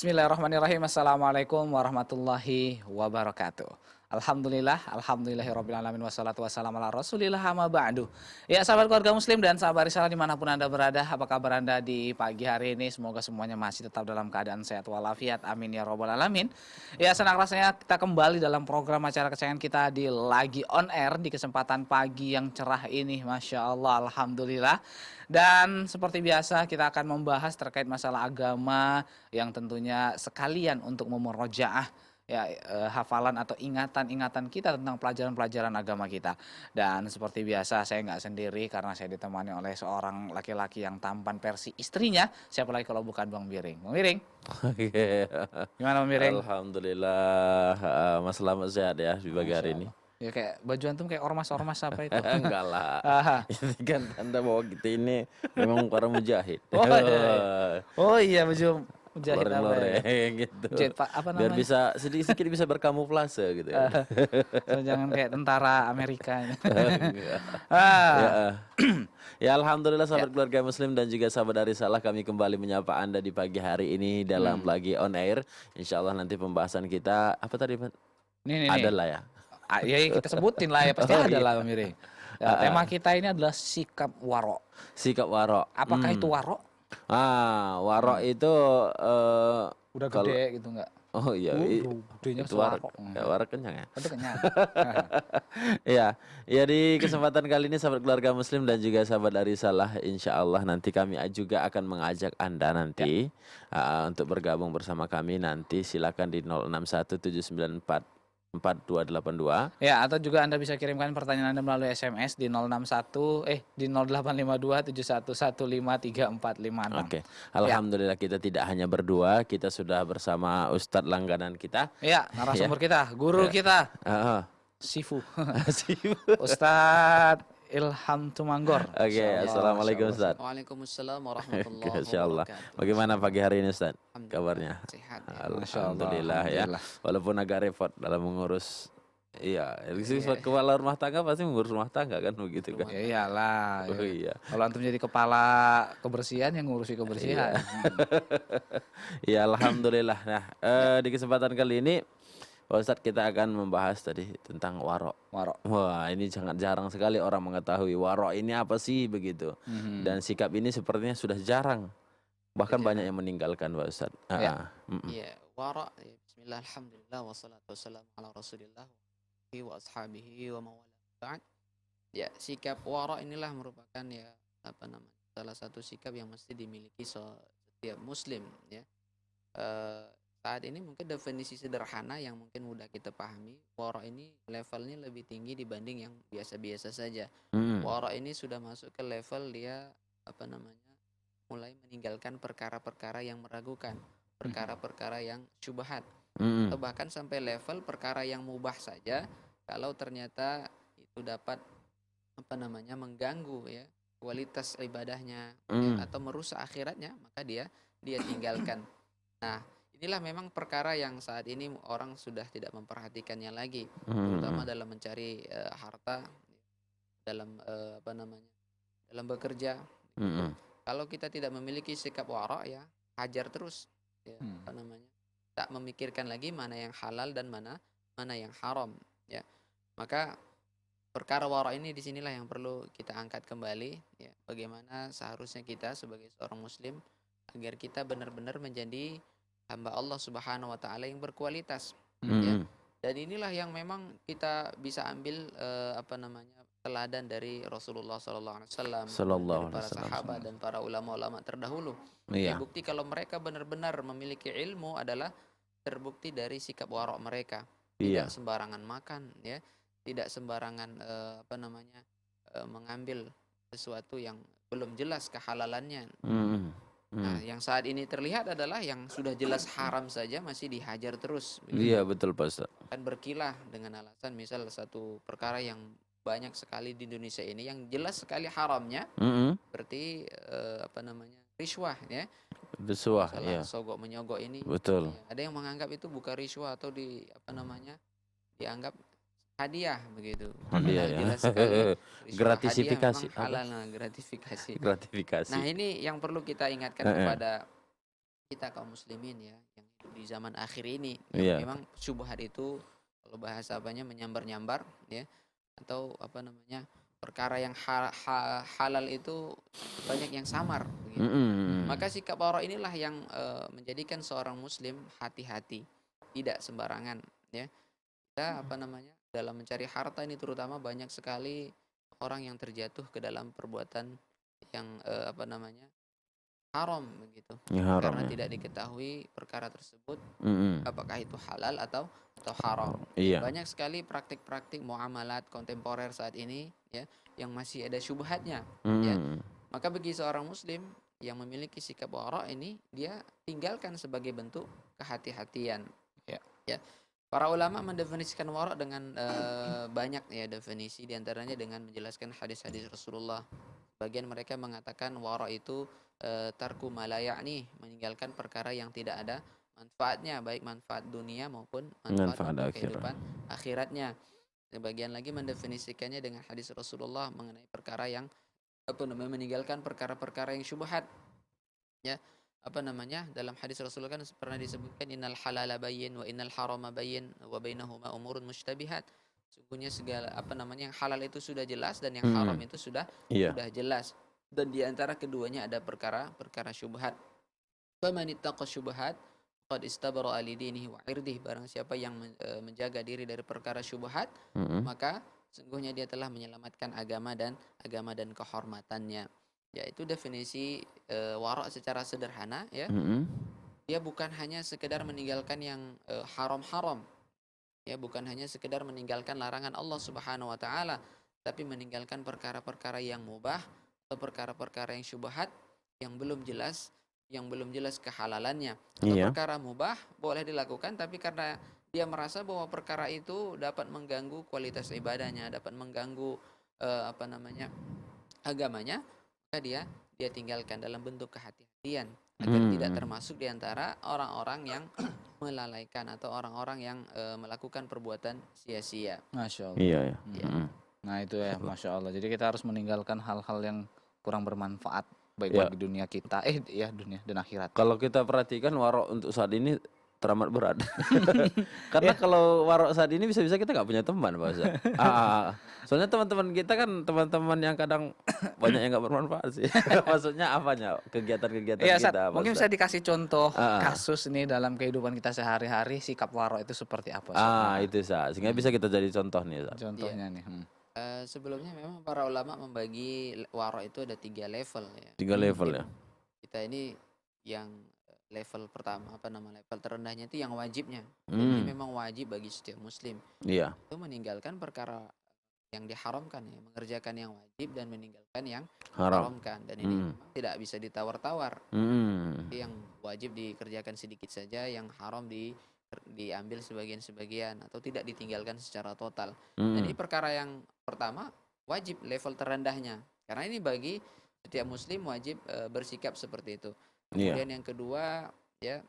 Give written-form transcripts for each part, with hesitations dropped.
Bismillahirrahmanirrahim. Assalamualaikum warahmatullahi wabarakatuh. Alhamdulillahirabbil alamin wassalatu wassalamu ala Rasulillah amma ba'du. Ya, sahabat keluarga muslim dan sahabat risalah dimanapun Anda berada, apa kabar Anda di pagi hari ini? Semoga semuanya masih tetap dalam keadaan sehat walafiat. Amin ya rabbal alamin. Ya, senang rasanya kita kembali dalam program acara kesayangan kita di Lagi On Air di kesempatan pagi yang cerah ini. Masya Allah, alhamdulillah. Dan seperti biasa kita akan membahas terkait masalah agama yang tentunya sekalian untuk memurojaah ya hafalan atau ingatan-ingatan kita tentang pelajaran-pelajaran agama kita. Dan seperti biasa saya nggak sendiri karena saya ditemani oleh seorang laki-laki yang tampan versi istrinya. Siapa lagi kalau bukan Bang Biring? Bang Biring, Oke. gimana Bang Biring? Alhamdulillah, Mas selamat sehat ya di pagi Masya hari ini. Allah. Ya kayak baju antum kayak ormas-ormas apa itu? Enggak lah, Aha. ini kan Anda bawa kita ini memang para mujahid. Oh iya, oh iya baju mujahid apa ya? Loreng-loreng gitu. Mujahid Pak apa Biar namanya? bisa sedikit-sedikit bisa berkamuflase gitu ya. Jangan kayak tentara Amerika. Enggak. Ya, Ah, ya alhamdulillah ya. sahabat keluarga muslim dan juga sahabat dari salah kami kembali menyapa Anda di pagi hari ini dalam Lagi On Air. Insya Allah nanti pembahasan kita apa tadi Pak? Nih. Adalah ya. Ya kita sebutin lah ya pasti Oh ada iya. lah Bang Miring. Ya, tema kita ini adalah sikap waro. Sikap warok. Apakah itu waro? Warok itu Udah kalau gede gitu enggak? oh iya Gedenya itu warok. sewaro. Ya, warok kenyang ya. Itu kenyang. Iya, ya di kesempatan kali ini sahabat keluarga muslim dan juga sahabat dari salah insya Allah nanti kami juga akan mengajak Anda nanti untuk bergabung bersama kami nanti silakan di 0617944282. Ya, atau juga Anda bisa kirimkan pertanyaan Anda melalui SMS di 0852 Oke, 71153456. Ya. alhamdulillah kita tidak hanya berdua, kita sudah bersama Ustadz langganan kita. Ya, narasumber kita, guru Ya. kita, Ah, Sifu. Sip. Ustadz Ilham Tumanggor. Oke, Masya Allah, assalamualaikum Masya Allah. Ustadz. Waalaikumsalam warahmatullahi Masya Allah. wabarakatuh. Bagaimana pagi hari ini Ustadz? Alhamdulillah Kabarnya? sehat ya. Masya Allah, Alhamdulillah ya. alhamdulillah. Walaupun agak repot dalam mengurus. Iya, Iya. kepala rumah tangga pasti mengurus rumah tangga kan begitu kan? Rumah Ya iyalah. Oh Ya. iya. Kalau antum jadi kepala kebersihan yang ngurusi kebersihan. Ya alhamdulillah. Nah, di kesempatan kali ini Pak Ustadz kita akan membahas tadi tentang warok. Waro. Wah, ini sangat jarang sekali orang mengetahui warok ini apa sih begitu. Mhm. Dan sikap ini sepertinya sudah jarang. Bahkan Jarang. banyak yang meninggalkan Pak Ustadz. Ya. Iya, wara ya, bismillah alhamdulillah wassalatu wassalamu ala Rasulillah wa ashabihi wa mawala ba'd. Ya, sikap wara inilah merupakan ya apa namanya? Salah satu sikap yang mesti dimiliki setiap muslim ya. Eh, Saat ini mungkin definisi sederhana yang mungkin mudah kita pahami, wara ini levelnya lebih tinggi dibanding yang biasa-biasa saja. Mm-mm. Wara ini sudah masuk ke level dia apa namanya mulai meninggalkan perkara-perkara yang meragukan, perkara-perkara yang syubhat, Mm-mm. atau bahkan sampai level perkara yang mubah saja kalau ternyata itu dapat apa namanya mengganggu ya kualitas ibadahnya ya, Mm. atau merusak akhiratnya maka dia tinggalkan. Nah, inilah memang perkara yang saat ini orang sudah tidak memperhatikannya lagi, terutama dalam mencari harta, dalam apa namanya, dalam bekerja. Mm-mm. Kalau kita tidak memiliki sikap wara ya hajar terus, ya apa namanya, tak memikirkan lagi mana yang halal dan mana yang haram, ya. Maka perkara wara ini disinilah yang perlu kita angkat kembali, ya. Bagaimana seharusnya kita sebagai seorang muslim agar kita benar-benar menjadi hamba Allah Subhanahu wa taala yang berkualitas, ya. Mm-mm. Dan inilah yang memang kita bisa ambil apa namanya teladan dari Rasulullah Sallallahu Alaihi Wasallam, Sallallahu dari alaihi para wasallam. sahabat dan para ulama-ulama terdahulu. Iya. Terbukti kalau mereka benar-benar memiliki ilmu adalah terbukti dari sikap warok mereka. Iya. Tidak sembarangan makan, ya, tidak sembarangan apa namanya mengambil sesuatu yang belum jelas kehalalannya. Mm-mm. Nah, yang saat ini terlihat adalah yang sudah jelas haram saja masih dihajar terus. Iya betul Pak Ustadz. Kan berkilah dengan alasan misal satu perkara yang banyak sekali di Indonesia ini yang jelas sekali haramnya, Mm-mm. seperti apa namanya riswah, ya. Besuah, Salah iya. sogok menyogok ini, Betul. ya, ada yang menganggap itu bukan riswah atau di apa namanya dianggap hadiah begitu. Hadiah, Padahal ya. jelas sekali riswah gratifikasi, hadiah memang halal, nah, gratifikasi. Gratifikasi. Nah, ini yang perlu kita ingatkan kepada kita kaum muslimin ya yang di zaman akhir ini Iya. yang memang syubhat itu kalau bahasa apanya menyambar-nyambar ya atau apa namanya perkara yang halal itu banyak yang samar begitu. Maka Mm-mm. sikap wara inilah yang menjadikan seorang muslim hati-hati, tidak sembarangan ya. Kita apa namanya dalam mencari harta ini terutama banyak sekali orang yang terjatuh ke dalam perbuatan yang apa namanya haram begitu Ya haram karena ya. tidak diketahui perkara tersebut Mm-mm. apakah itu halal atau haram. Ya, Iya. banyak sekali praktik-praktik muamalat kontemporer saat ini ya yang masih ada syubhatnya ya. Mm. Maka bagi seorang muslim yang memiliki sikap wara ini dia tinggalkan sebagai bentuk kehati-hatian. Ya. Ya. Para ulama mendefinisikan wara dengan banyak ya definisi diantaranya dengan menjelaskan hadis-hadis Rasulullah. Bagian mereka mengatakan wara itu tarku malayani meninggalkan perkara yang tidak ada manfaatnya baik manfaat dunia maupun manfaat Manfaat untuk akhirah. kehidupan akhiratnya. Sebagian lagi mendefinisikannya dengan hadis Rasulullah mengenai perkara yang apa namanya meninggalkan perkara-perkara yang syubhat ya apa namanya dalam hadis Rasulullah kan pernah disebutkan innal halala bayyin wa innal harama bayyin wa bainahuma umurun mushtabihat. Sungguhnya segala apa namanya yang halal itu sudah jelas dan yang haram Mm. itu sudah Iya. jelas dan di antara keduanya ada perkara-perkara syubhat. Faman ittaqa syubhat qad istabara li dinihi wa irdihi, barang siapa yang menjaga diri dari perkara syubhat Mm-mm. maka sungguhnya dia telah menyelamatkan agama dan kehormatannya. Ya, itu definisi wara' secara sederhana ya. Mm-mm. Dia bukan hanya sekedar meninggalkan yang haram-haram. Ya, bukan hanya sekedar meninggalkan larangan Allah Subhanahu wa taala, tapi meninggalkan perkara-perkara yang mubah atau perkara-perkara yang syubhat yang belum jelas kehalalannya. Atau Iya. perkara mubah boleh dilakukan tapi karena dia merasa bahwa perkara itu dapat mengganggu kualitas ibadahnya, dapat mengganggu apa namanya agamanya, maka dia tinggalkan dalam bentuk kehati-hatian agar tidak Mm. termasuk di antara orang-orang yang melalaikan atau orang-orang yang melakukan perbuatan sia-sia. Masya Allah. Iya ya. Ya. Mm. Nah itu ya, Masya Allah. Jadi kita harus meninggalkan hal-hal yang kurang bermanfaat baik Ya. bagi dunia kita, ya dunia dan akhirat. Kalau kita perhatikan warok untuk saat ini teramat berat. Karena kalau warok saat ini bisa-bisa kita nggak punya teman, Pak Ustaz. Soalnya teman-teman kita kan teman-teman yang kadang banyak yang nggak bermanfaat sih. Maksudnya apanya? Kegiatan-kegiatan Iya, kita, Sat, Pak mungkin Ustaz. bisa dikasih contoh Ah, kasus ini dalam kehidupan kita sehari-hari, sikap waro itu seperti apa, Sat? itu Ustaz. Sehingga bisa kita jadi contoh nih, Ustaz. Contohnya nih. Sebelumnya memang para ulama membagi waro itu ada 3 level ya. 3 level ya. Kita ini yang level pertama level terendahnya itu yang wajibnya. Ini memang wajib bagi setiap muslim Iya. itu meninggalkan perkara yang diharamkan ya, mengerjakan yang wajib dan meninggalkan yang Haram. diharamkan dan ini memang tidak bisa ditawar-tawar. Mm. Yang wajib dikerjakan sedikit saja, yang haram diambil sebagian-sebagian atau tidak ditinggalkan secara total. Dan ini perkara yang pertama wajib level terendahnya. Karena ini bagi setiap muslim wajib bersikap seperti itu. Iya. Kemudian yang kedua ya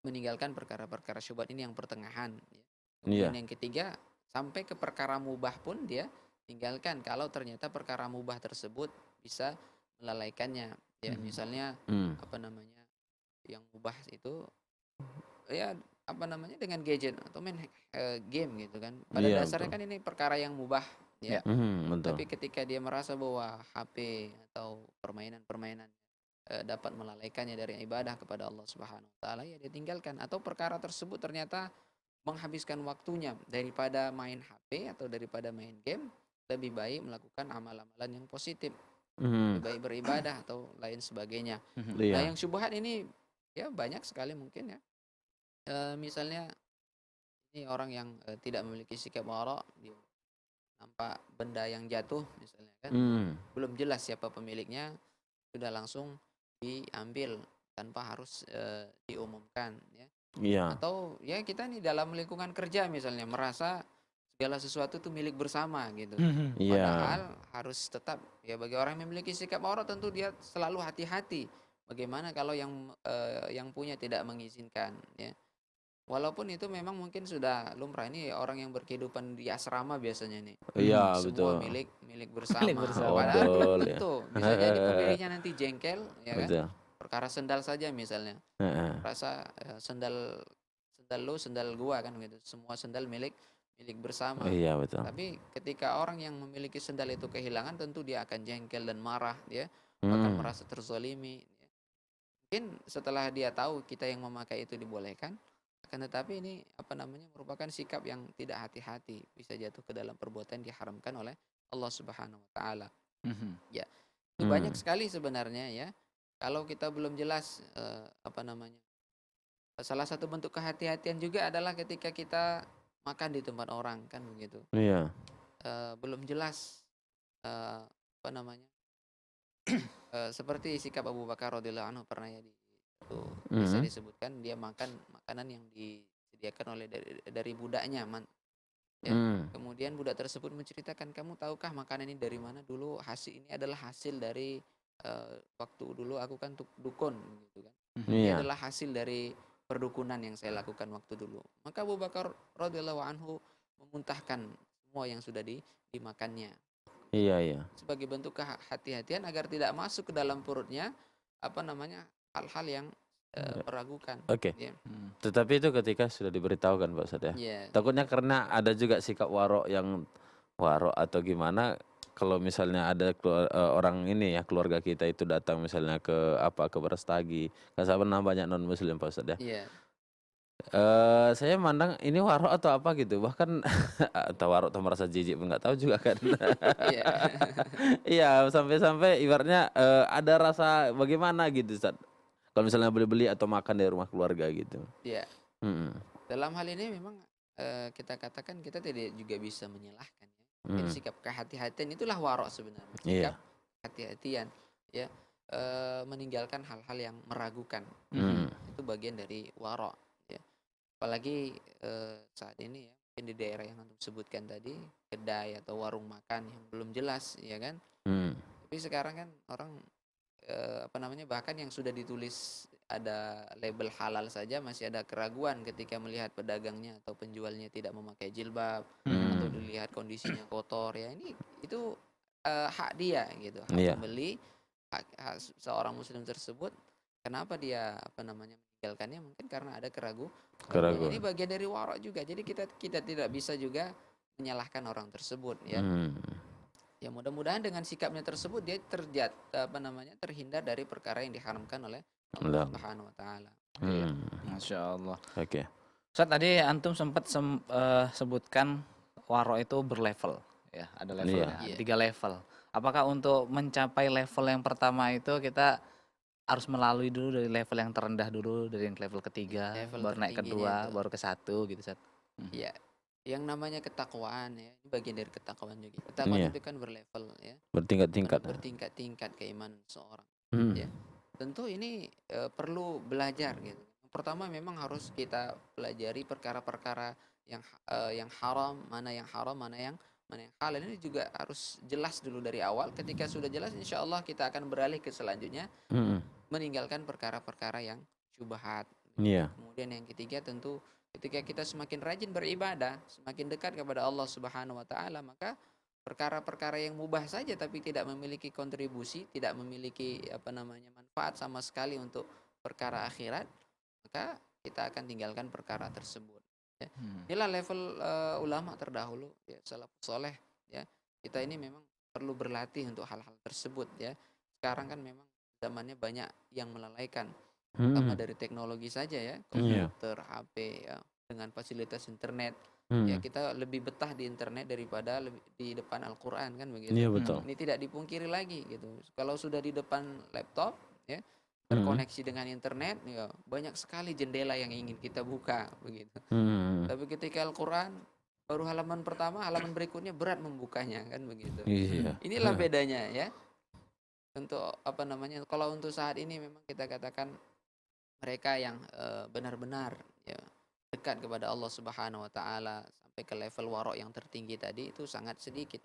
meninggalkan perkara-perkara syubhat ini yang pertengahan ya. Kemudian Iya. yang ketiga sampai ke perkara mubah pun dia tinggalkan kalau ternyata perkara mubah tersebut bisa melalaikannya ya. Misalnya Mm. apa namanya yang mubah itu ya apa namanya dengan gadget atau main game gitu kan. Pada Iya, dasarnya betul. kan ini perkara yang mubah ya. Betul. Tapi ketika dia merasa bahwa HP atau permainan-permainan dapat melalaikannya dari ibadah kepada Allah Subhanahu wa taala ya dia tinggalkan atau perkara tersebut ternyata menghabiskan waktunya daripada main HP atau daripada main game lebih baik melakukan amal-amalan yang positif, lebih baik beribadah atau lain sebagainya. Nah, Iya. yang syubhat ini ya banyak sekali mungkin ya. Misalnya ini orang yang tidak memiliki sikap wara, dia nampak benda yang jatuh misalnya kan, belum jelas siapa pemiliknya, sudah langsung diambil tanpa harus diumumkan ya. Iya. Atau ya kita nih dalam lingkungan kerja misalnya merasa segala sesuatu itu milik bersama gitu. Iya. Padahal harus tetap ya bagi orang yang memiliki sikap wara tentu dia selalu hati-hati. Bagaimana kalau yang punya tidak mengizinkan ya. Walaupun itu memang mungkin sudah lumrah, ini orang yang berkehidupan di asrama biasanya nih. Iya, Semua betul. milik bersama. Milik bersama. Padahal belum Betul, ya. tentu. Bisa jadi pemiliknya nanti jengkel ya kan. Betul. Perkara sendal saja misalnya. Heeh. Rasa sendal sendal lu sendal gua kan gitu. Semua sendal milik milik bersama. Iya betul. Tapi ketika orang yang memiliki sendal itu kehilangan, tentu dia akan jengkel dan marah, dia bahkan Hmm. merasa terzolimi. Ya. Mungkin setelah dia tahu kita yang memakai itu dibolehkan, akan tetapi ini apa namanya merupakan sikap yang tidak hati-hati, bisa jatuh ke dalam perbuatan yang diharamkan oleh Allah Subhanahu Wa Taala. Mhm. Ya, itu banyak sekali sebenarnya ya. Kalau kita belum jelas apa namanya, salah satu bentuk kehati-hatian juga adalah ketika kita makan di tempat orang kan begitu. Iya. Belum jelas apa namanya seperti sikap Abu Bakar radhiyallahu anhu pernah ya itu bisa Mhm. disebutkan dia makan makanan yang disediakan oleh dari budaknya ya. Hmm. Kemudian budak tersebut menceritakan, kamu tahukah makanan ini dari mana? Dulu hasil ini adalah hasil dari waktu dulu aku kan dukun gitu kan. Mhm. Ini Iya. adalah hasil dari perdukunan yang saya lakukan waktu dulu. Maka Abu Bakar radhiyallahu anhu memuntahkan semua yang sudah dimakannya Iya iya. sebagai bentuk kehati-hatian agar tidak masuk ke dalam perutnya apa namanya hal-hal yang meragukan. Oke. Ya. Mhm. Tetapi itu ketika sudah diberitahukan Pak Ustadz ya. Ya. Takutnya karena ada juga sikap warok yang warok atau gimana kalau misalnya ada orang ini ya keluarga kita itu datang misalnya ke ke Berestagi, kan saya pernah banyak non muslim Pak Ustadz ya. Iya. Saya mandang ini warok atau apa gitu bahkan atau warok atau merasa jijik pun nggak tahu juga kan. Iya. Iya sampai-sampai ibaratnya ada rasa bagaimana gitu Ustadz. Kalau misalnya beli-beli atau makan dari rumah keluarga gitu. Iya. Mhm. Dalam hal ini memang kita katakan kita tidak juga bisa menyalahkan ya. Mungkin sikap kehati-hatian itulah warok sebenarnya. Iya. Sikap kehati-hatian ya meninggalkan hal-hal yang meragukan. Mhm. Itu bagian dari warok ya. Apalagi saat ini ya mungkin di daerah yang antum sebutkan tadi kedai atau warung makan yang belum jelas ya kan. Mhm. Tapi sekarang kan orang apa namanya bahkan yang sudah ditulis ada label halal saja masih ada keraguan ketika melihat pedagangnya atau penjualnya tidak memakai jilbab atau dilihat kondisinya kotor ya ini itu hak dia gitu hak Iya. pembeli hak seorang muslim tersebut kenapa dia apa namanya meninggalkannya mungkin karena ada keraguan. Ini bagian dari warok juga jadi kita tidak bisa juga menyalahkan orang tersebut ya. Ya mudah-mudahan dengan sikapnya tersebut dia terhindar dari perkara yang diharamkan oleh Allah Subhanahu wa taala. Masya Allah. Oke. Ustadz tadi antum sempat sebutkan warok itu berlevel ya, ada levelnya, ada Iya. 3 level. Apakah untuk mencapai level yang pertama itu kita harus melalui dulu dari level yang terendah dulu, dari yang level ketiga, Level baru naik tertingginya kedua, itu. baru ke 1 gitu Ustadz? Iya. Yang namanya ketakwaan ya, ini bagian dari ketakwaan juga. Ketakwaan Iya. itu kan berlevel ya. Bertingkat-tingkat. Bertingkat-tingkat keimanan seseorang. Mhm. Ya. Tentu ini perlu belajar gitu. Yang pertama memang harus kita pelajari perkara-perkara yang haram, mana yang halal ini juga harus jelas dulu dari awal. Ketika sudah jelas insya Allah kita akan beralih ke selanjutnya Mhm. meninggalkan perkara-perkara yang syubhat. Iya. Kemudian yang ketiga tentu ketika kita semakin rajin beribadah, semakin dekat kepada Allah Subhanahu wa taala, maka perkara-perkara yang mubah saja tapi tidak memiliki kontribusi, tidak memiliki manfaat sama sekali untuk perkara akhirat, maka kita akan tinggalkan perkara tersebut. Ya. Inilah level ulama terdahulu, ya, salafus soleh. Ya. Kita ini memang perlu berlatih untuk hal-hal tersebut. Ya. Sekarang kan memang zamannya banyak yang melalaikan. Pertama dari teknologi saja ya, komputer, HP ya, dengan fasilitas internet. Ya kita lebih betah di internet daripada di depan Al-Qur'an kan begitu. Iya betul. Ini tidak dipungkiri lagi gitu. Kalau sudah di depan laptop ya, terkoneksi dengan internet ya banyak sekali jendela yang ingin kita buka begitu. Tapi ketika Al-Qur'an baru halaman pertama, halaman berikutnya berat membukanya kan begitu. Iya. Inilah bedanya ya. Untuk kalau untuk saat ini memang kita katakan mereka yang benar-benar ya, dekat kepada Allah Subhanahu wa taala sampai ke level warok yang tertinggi tadi itu sangat sedikit.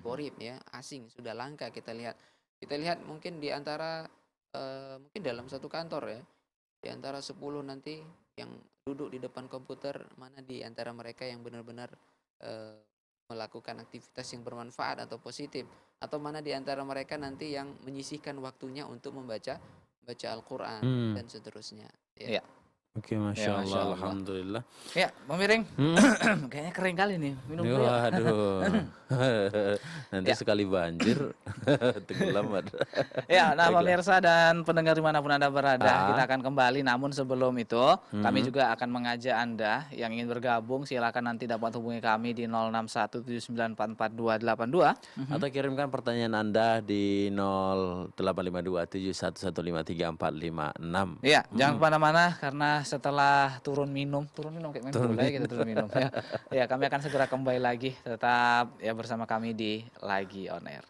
Gorib ya, asing, sudah langka kita lihat. Kita lihat mungkin di antara mungkin dalam satu kantor ya, di antara 10 nanti yang duduk di depan komputer, mana di antara mereka yang benar-benar melakukan aktivitas yang bermanfaat atau positif, atau mana di antara mereka nanti yang menyisihkan waktunya untuk membaca Al-Qur'an dan seterusnya ya. Iya. Oke, Ya, Masya Masya Allah, Allah. Alhamdulillah. Ya, Pemiring, Hmm? kayaknya kering kali nih. Minum dulu yuk. Waduh, nanti Ya. sekali banjir tenggelam ada. Ya, nah Baiklah. pemirsa dan pendengar dimanapun Anda berada, kita Ah, akan kembali. Namun sebelum itu, kami hmm. juga akan mengajak Anda yang ingin bergabung, silakan nanti dapat hubungi kami di 0617944282. Mhm. Atau kirimkan pertanyaan Anda di 085271153456. Iya, jangan Hmm. kemana-mana karena setelah turun minum kayak main Turun bola ya kita minum. turun minum ya. Ya, kami akan segera kembali lagi. Tetap ya bersama kami di Lagi On Air.